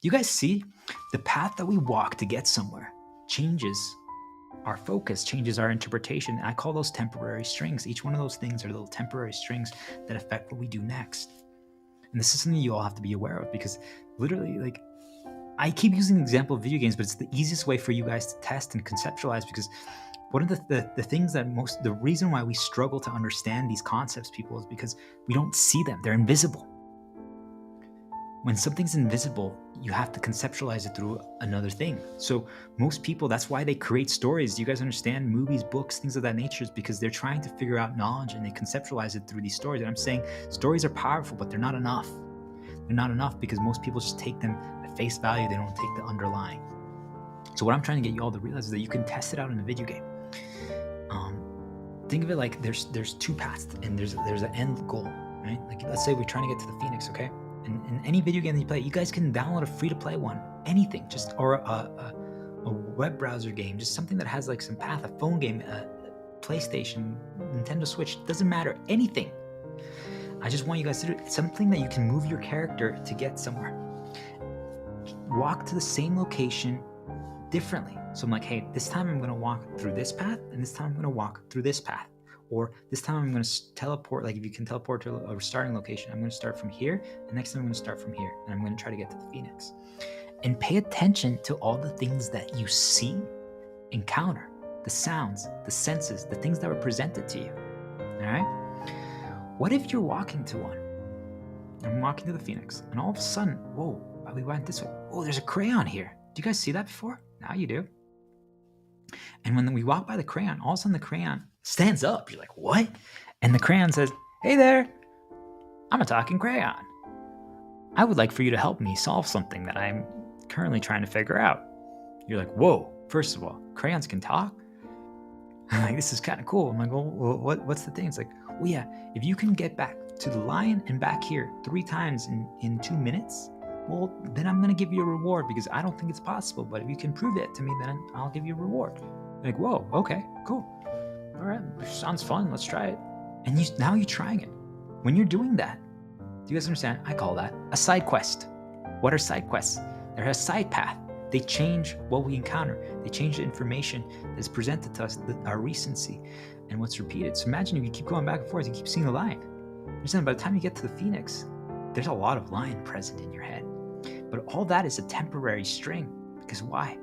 you guys see? The path that we walk to get somewhere changes our focus, changes our interpretation. I call those temporary strings. Each one of those things are little temporary strings that affect what we do next. And this is something you all have to be aware of, because literally, like, I keep using the example of video games, but it's the easiest way for you guys to test and conceptualize, because one of the things that the reason why we struggle to understand these concepts, people, is because we don't see them. They're invisible. When something's invisible, you have to conceptualize it through another thing. So most people, that's why they create stories. You guys understand? Movies, books, things of that nature, is because they're trying to figure out knowledge and they conceptualize it through these stories. And I'm saying stories are powerful, but they're not enough. They're not enough because most people just take them at face value. They don't take the underlying. So what I'm trying to get you all to realize is that you can test it out in a video game. Think of it like there's two paths and there's an end goal, right? Like, let's say we're trying to get to the Phoenix, okay? And in any video game that you play, you guys can download a free-to-play one, anything, just or a web browser game, just something that has like some path, a phone game, a PlayStation, Nintendo Switch, doesn't matter, anything. I just want you guys to do something that you can move your character to get somewhere. Walk to the same location differently. So I'm like, hey, this time I'm going to walk through this path, and this time I'm going to walk through this path. Or this time I'm going to teleport, like if you can teleport to a starting location, I'm going to start from here, and next time I'm going to start from here, and I'm going to try to get to the Phoenix. And pay attention to all the things that you see, encounter, the sounds, the senses, the things that were presented to you. All right? What if you're walking to one? I'm walking to the Phoenix, and all of a sudden, whoa, we went this way. Oh, there's a crayon here. Do you guys see that before? Now you do. And when we walk by the crayon, all of a sudden the crayon stands up. You're like, what? And the crayon says, hey there, I'm a talking crayon. I would like for you to help me solve something that I'm currently trying to figure out. You're like, whoa, first of all, crayons can talk? I'm like, this is kind of cool. I'm like, well, what's the thing? It's like, well, yeah, if you can get back to the lion and back here 3 times in 2 minutes, well, then I'm going to give you a reward, because I don't think it's possible. But if you can prove it to me, then I'll give you a reward. Like, whoa, okay, cool. All right, sounds fun. Let's try it. And now you're trying it. When you're doing that, do you guys understand? I call that a side quest. What are side quests? They're a side path. They change what we encounter. They change the information that's presented to us, our recency, and what's repeated. So imagine if you keep going back and forth, you keep seeing a lion. Understand? By the time you get to the Phoenix, there's a lot of lion present in your head. But all that is a temporary string. Because why?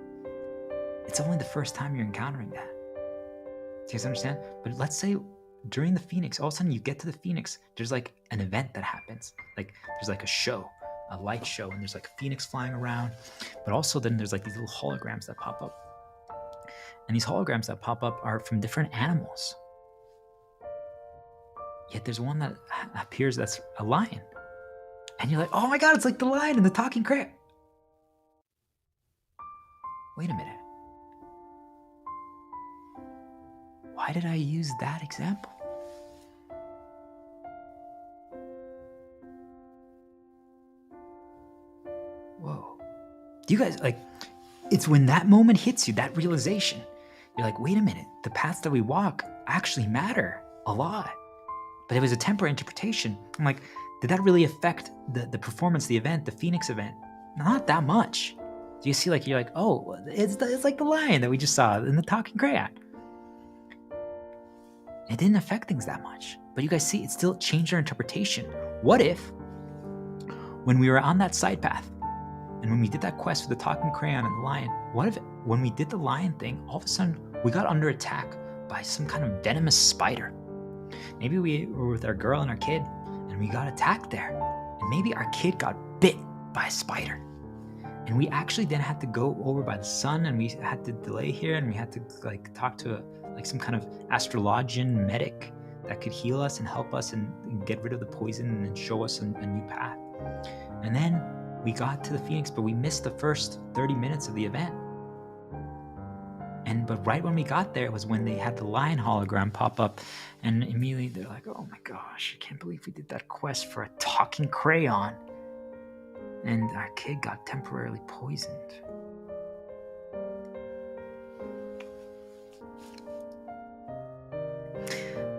It's only the first time you're encountering that. Do you guys understand? But let's say during the Phoenix, all of a sudden you get to the Phoenix, there's like an event that happens. Like there's like a show, a light show, and there's like a phoenix flying around. But also then there's like these little holograms that pop up. And these holograms that pop up are from different animals. Yet there's one that appears that's a lion. And you're like, oh my God, it's like the lion and the talking crayon. Wait a minute. Why did I use that example? Whoa. Do you guys, like, it's when that moment hits you, that realization, you're like, wait a minute, the paths that we walk actually matter a lot. But it was a temporary interpretation. I'm like, did that really affect the performance, the event, the Phoenix event? Not that much. Do you see, like, you're like, oh, it's like the lion that we just saw in the talking crayon. It didn't affect things that much. But you guys see, it still changed our interpretation. What if, when we were on that side path, and when we did that quest with the talking crayon and the lion, what if when we did the lion thing, all of a sudden we got under attack by some kind of venomous spider? Maybe we were with our girl and our kid, and we got attacked there. And maybe our kid got bit by a spider. And we actually then had to go over by the sun, and we had to delay here, and we had to like talk to some kind of astrologian medic that could heal us and help us and get rid of the poison and show us a new path. And then we got to the Phoenix, but we missed the first 30 minutes of the event. But right when we got there was when they had the lion hologram pop up, and immediately they're like, oh my gosh, I can't believe we did that quest for a talking crayon. And our kid got temporarily poisoned.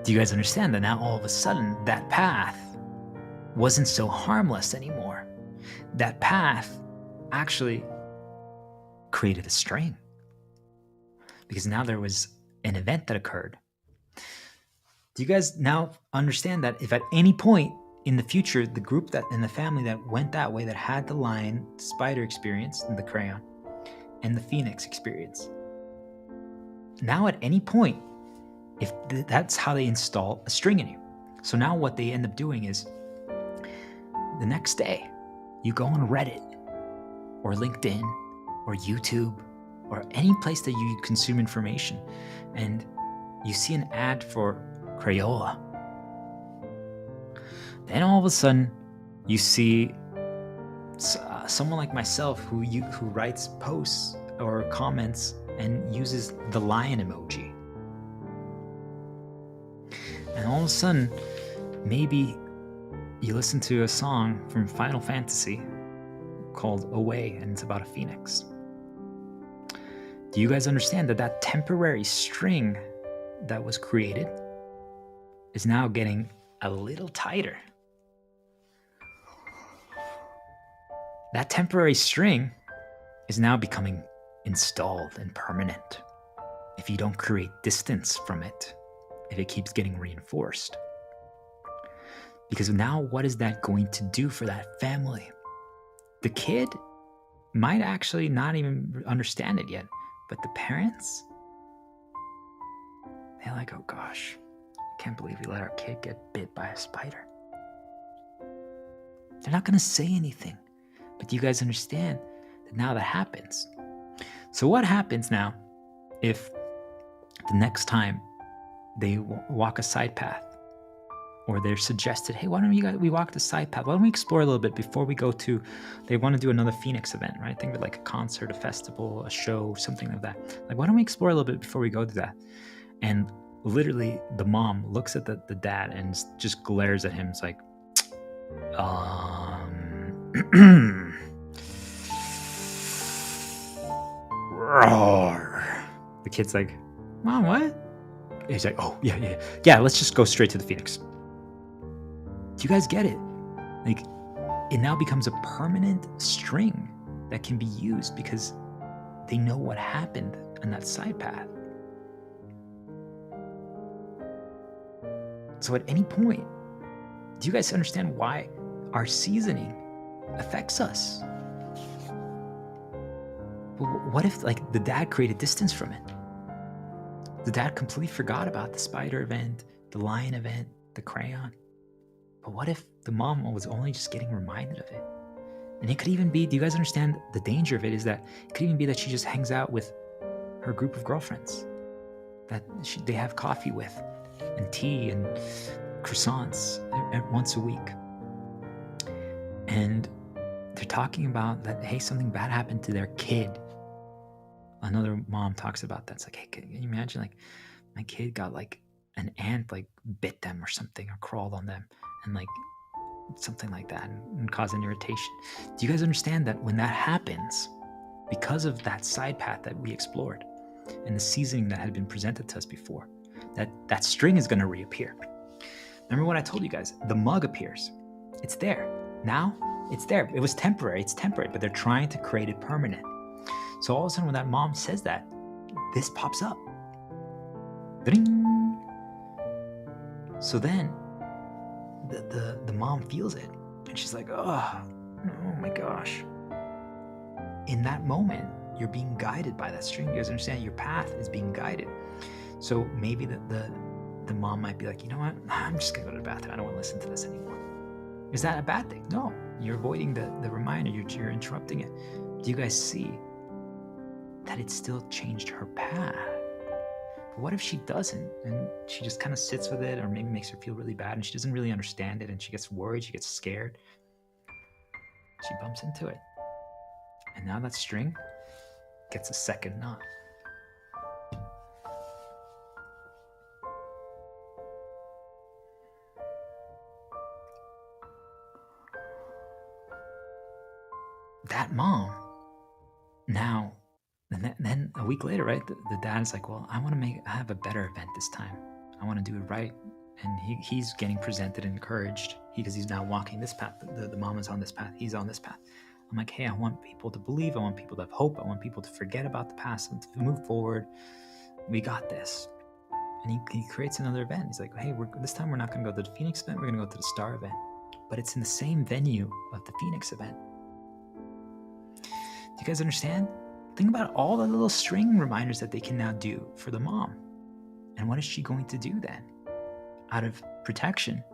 Do you guys understand that now all of a sudden that path wasn't so harmless anymore? That path actually created a string, because now there was an event that occurred. Do you guys now understand that if at any point in the future, the group that in the family that went that way, that had the lion spider experience and the crayon and the phoenix experience, now at any point, if that's how they install a string in you. So now what they end up doing is the next day, you go on Reddit or LinkedIn or YouTube or any place that you consume information, and you see an ad for Crayola. Then all of a sudden, you see someone like myself who writes posts or comments and uses the lion emoji. And all of a sudden, maybe you listen to a song from Final Fantasy called Away, and it's about a phoenix. Do you guys understand that that temporary string that was created is now getting a little tighter? That temporary string is now becoming installed and permanent if you don't create distance from it, if it keeps getting reinforced. Because now what is that going to do for that family? The kid might actually not even understand it yet, but the parents, they're like, oh gosh, I can't believe we let our kid get bit by a spider. They're not going to say anything, but do you guys understand that now that happens? So what happens now if the next time they walk a side path, or they're suggested, hey, why don't we walk the side path? Why don't we explore a little bit before we go to, they want to do another Phoenix event, right? Think of it like a concert, a festival, a show, something like that. Like, why don't we explore a little bit before we go to that? And literally the mom looks at the dad and just glares at him. It's like, roar. The kid's like, Mom, what? He's like, oh, yeah, let's just go straight to the Phoenix. Do you guys get it? Like, it now becomes a permanent string that can be used because they know what happened on that side path. So at any point, do you guys understand why our seasoning affects us? What if, like, the dad created distance from it? The dad completely forgot about the spider event, the lion event, the crayon. But what if the mom was only just getting reminded of it? And it could even be, do you guys understand the danger of it is that it could even be that she just hangs out with her group of girlfriends that they have coffee with and tea and croissants once a week. And they're talking about that, hey, something bad happened to their kid. Another mom talks about that. It's like, hey, can you imagine, like, my kid got, like, an ant, like, bit them or something, or crawled on them, and, like, something like that, and caused an irritation. Do you guys understand that when that happens, because of that side path that we explored and the seasoning that had been presented to us before, that string is going to reappear? Remember what I told you guys? The mug appears. It's there. Now, it's there. It was temporary. It's temporary, but they're trying to create it permanent. So all of a sudden, when that mom says that, this pops up. Ding! So then, the mom feels it, and she's like, oh my gosh. In that moment, you're being guided by that string. You guys understand? Your path is being guided. So maybe the mom might be like, you know what? I'm just gonna go to the bathroom. I don't want to listen to this anymore. Is that a bad thing? No, you're avoiding the reminder. You're interrupting it. Do you guys see that it still changed her path? But what if she doesn't, and she just kind of sits with it, or maybe makes her feel really bad, and she doesn't really understand it, and she gets worried, she gets scared, she bumps into it, and now that string gets a second knot. That mom now, and then a week later, right, the dad's like, well, I want to have a better event this time. I want to do it right. And he's getting presented and encouraged because he's now walking this path. The mom is on this path. He's on this path. I'm like, hey, I want people to believe. I want people to have hope. I want people to forget about the past and to move forward. We got this. And he creates another event. He's like, hey, this time we're not going to go to the Phoenix event. We're going to go to the Star event. But it's in the same venue of the Phoenix event. Do you guys understand? Think about all the little string reminders that they can now do for the mom. And what is she going to do then? Out of protection,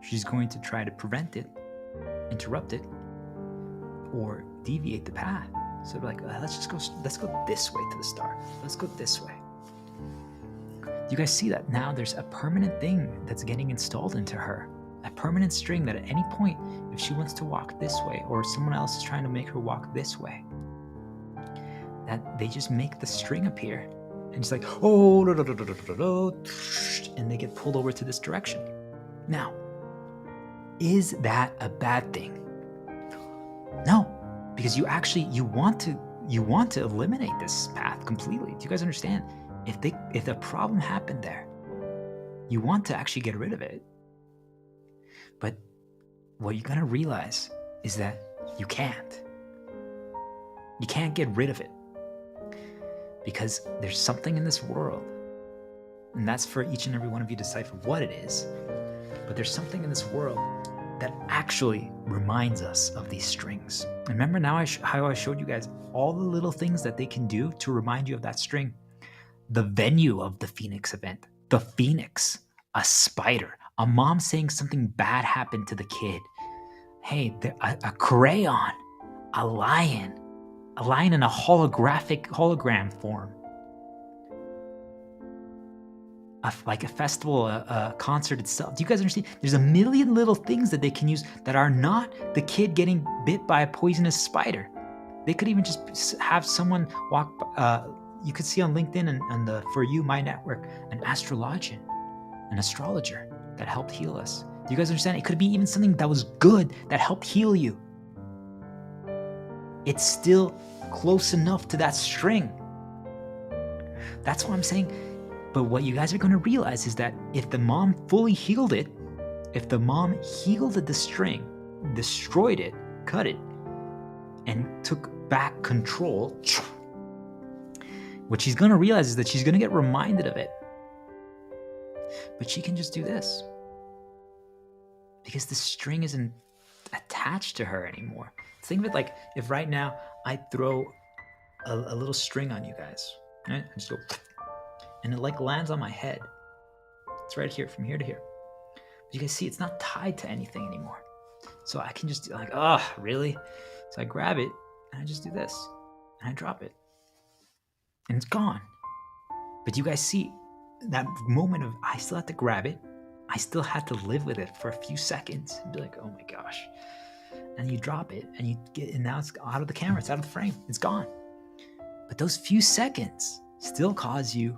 she's going to try to prevent it, interrupt it, or deviate the path. So they're like, let's go this way to the star. Let's go this way. Do you guys see that? Now there's a permanent thing that's getting installed into her. A permanent string that at any point, if she wants to walk this way or someone else is trying to make her walk this way, that they just make the string appear. And it's like, oh, and they get pulled over to this direction. Now, is that a bad thing? No, because you want to eliminate this path completely. Do you guys understand? If a problem happened there, you want to actually get rid of it. But what you're gonna realize is that you can't. You can't get rid of it. Because there's something in this world, and that's for each and every one of you to decipher what it is, but there's something in this world that actually reminds us of these strings. Remember now how I showed you guys all the little things that they can do to remind you of that string? The venue of the Phoenix event, the Phoenix, a spider, a mom saying something bad happened to the kid. Hey, a crayon, a lion in a hologram form. Like a festival, a concert itself. Do you guys understand? There's a million little things that they can use that are not the kid getting bit by a poisonous spider. They could even just have someone walk. You could see on LinkedIn and the For You, My Network, an astrologian, an astrologer that helped heal us. Do you guys understand? It could be even something that was good that helped heal you. It's still close enough to that string. That's what I'm saying. But what you guys are going to realize is that if the mom fully healed it, if the mom healed the string, destroyed it, cut it, and took back control, what she's going to realize is that she's going to get reminded of it. But she can just do this. Because the string isn't attached to her anymore. Think of it like if right now I throw a little string on you guys, right? And just go, and it like lands on my head. It's right here, from here to here. But you guys see, it's not tied to anything anymore. So I can just like, really? So I grab it and I just do this and I drop it. And it's gone. But you guys see that moment of I still had to grab it. I still had to live with it for a few seconds and be like, oh my gosh. And you drop it and and now it's out of the camera, it's out of the frame, it's gone. But those few seconds still cause you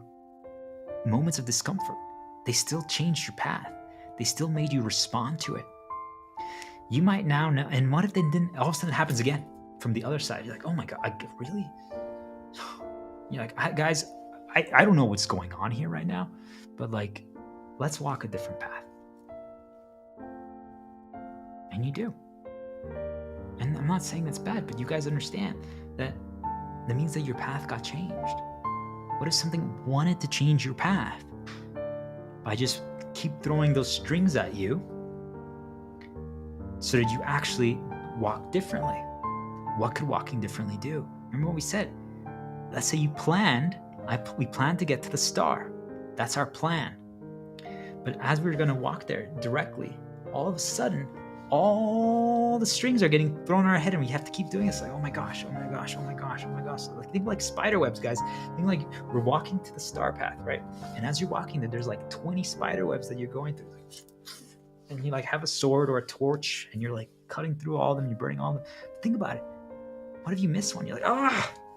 moments of discomfort. They still changed your path. They still made you respond to it. You might now know, and what if they didn't, all of a sudden it happens again from the other side. You're like, oh my God, really? You're like, guys, I don't know what's going on here right now, but like, let's walk a different path. And you do. And I'm not saying that's bad, but you guys understand that means that your path got changed. What if something wanted to change your path? By just keep throwing those strings at you so that you actually walk differently. What could walking differently do? Remember what we said? Let's say we planned to get to the star. That's our plan. But as we were going to walk there directly, all of a sudden, all the strings are getting thrown in our head and we have to keep doing this. Like, oh my gosh, oh my gosh, oh my gosh, oh my gosh. Like, think like spider webs, guys. Think like we're walking to the star path, right? And as you're walking there, there's like 20 spider webs that you're going through. And you like have a sword or a torch and you're like cutting through all of them, you're burning all of them. Think about it. What if you miss one? You're like,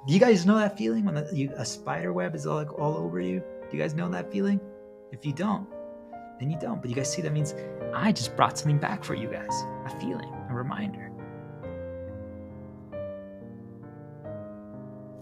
do you guys know that feeling when a spider web is all over you? Do you guys know that feeling? If you don't, then you don't. But you guys see, that means I just brought something back for you guys. A feeling, a reminder.